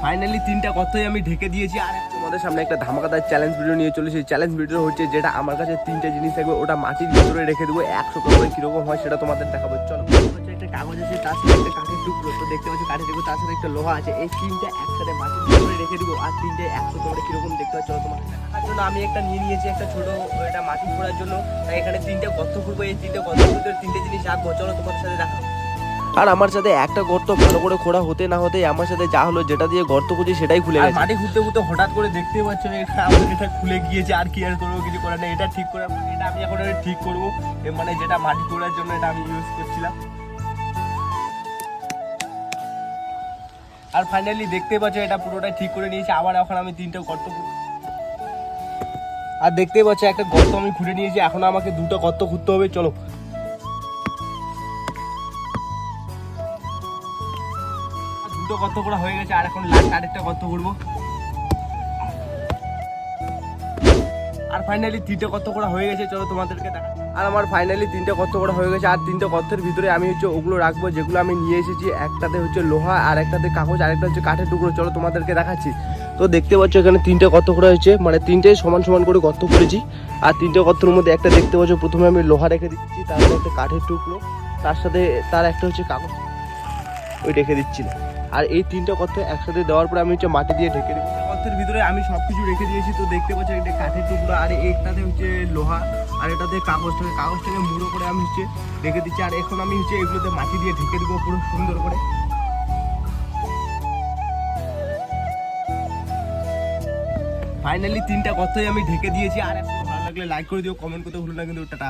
Finally 3টা গর্তই আমি ঢেকে দিয়েছি। আর তোমাদের সামনে একটা ধামাকাদার চ্যালেঞ্জ ভিডিও নিয়ে চলে। সেই চ্যালেঞ্জ ভিডিও হচ্ছে যেটা আমার কাছে 3টে জিনিস থাকবে, ওটা মাটির ভিতরে রেখে দেবো 100 কিরকম হয় সেটা তোমাদের দেখাবো। চলো, একটা কাগজ আছে, তার সাথে একটা কাঠের টুকরো, তো দেখতে পাচ্ছি কাঠের টুকরো, তার সাথে একটা লোহা আছে। এই 3টে একসাথে মাটির ভিতরে রেখে দেবো। আর 3টে 100 কিরকম দেখতে পাচ্ছ তোমার দেখার জন্য আমি একটা নিয়ে নিয়েছি, একটা ছোট এটা মাটি খোঁড়ার জন্য। তাই এখানে 3টে গর্ত খুঁড়বো। এই 3টে গর্তের ভিতরে 3টে জিনিস রাখবো। চলো তোমাদের সাথে দেখা। আর আমার সাথে একটা গর্ত ভালো করে খোঁড়া হতে না হতে আমার সাথে যা হলো, যেটা দিয়ে গর্ত খুঁজি সেটাই খুলে গেছে। মাটি খুঁড়তে খুঁড়তে হঠাৎ করে দেখতে পাচ্ছ এটা খুলে গিয়েছে। আর কি আর করবো, কিছু করার নেই। এটা ঠিক করে, এটা আমি এখন ঠিক করবো, মানে যেটা মাটি খোঁড়ার জন্য এটা আমি ইউজ করছিলাম। আর ফাইনালি দেখতে পাচ্ছ এটা পুরোটাই ঠিক করে নিয়েছি। আবার এখন আমি 3টে গর্ত, আর দেখতে পাচ্ছ একটা গর্ত আমি খুঁড়ে নিয়েছি। এখন আমাকে 2টা গর্ত খুঁড়তে হবে। চলো, 2টো গর্ত করা হয়ে গেছে। আর এখন লাস্ট আরেকটা গর্ত করবো। আর ফাইনালি 3টে গর্ত করা হয়ে গেছে। চলো তোমাদেরকে দেখা। আর আমার ফাইনালি 3টে গর্ত করা হয়ে গেছে। আর 3টে গর্তের ভিতরে আমি হচ্ছে ওগুলো রাখবো যেগুলো আমি নিয়ে এসেছি। একটাতে হচ্ছে লোহা, আর একটাতে কাগজ, আর একটা হচ্ছে কাঠের টুকরো। চলো তোমাদেরকে দেখাচ্ছি। তো দেখতে পাচ্ছ এখানে 3টে গর্ত করা হয়েছে, মানে 3টে সমান সমান করে গর্ত করেছি। আর 3টে গর্তের মধ্যে একটা দেখতে পাচ্ছ প্রথমে আমি লোহা রেখে দিচ্ছি, তারপরে একটা কাঠের টুকরো, তার সাথে তার একটা হচ্ছে কাগজ ওই রেখে দিচ্ছি। আর এই 3টে গর্ত একসাথে দেওয়ার পরে আমি হচ্ছে মাটি দিয়ে ঢেকে দিচ্ছি। গর্তের ভিতরে আমি সবকিছু রেখে দিয়েছি। তো দেখতে পাচ্ছি একটা কাঠের টুকরো, আর একটাতে হচ্ছে লোহা, আর এটাতে কাগজটাকে মুড়ো করে আমি হচ্ছে রেখে দিচ্ছি। আর এখন আমি হচ্ছে এগুলোতে মাটি দিয়ে ঢেকে দিব পুরো সুন্দর করে। ফাইনালি 3টা গর্তই আমি ঢেকে দিয়েছি। আর ভালো লাগলে লাইক করে দিও, কমেন্ট করতে ভুলো না কিন্তু। টাটা।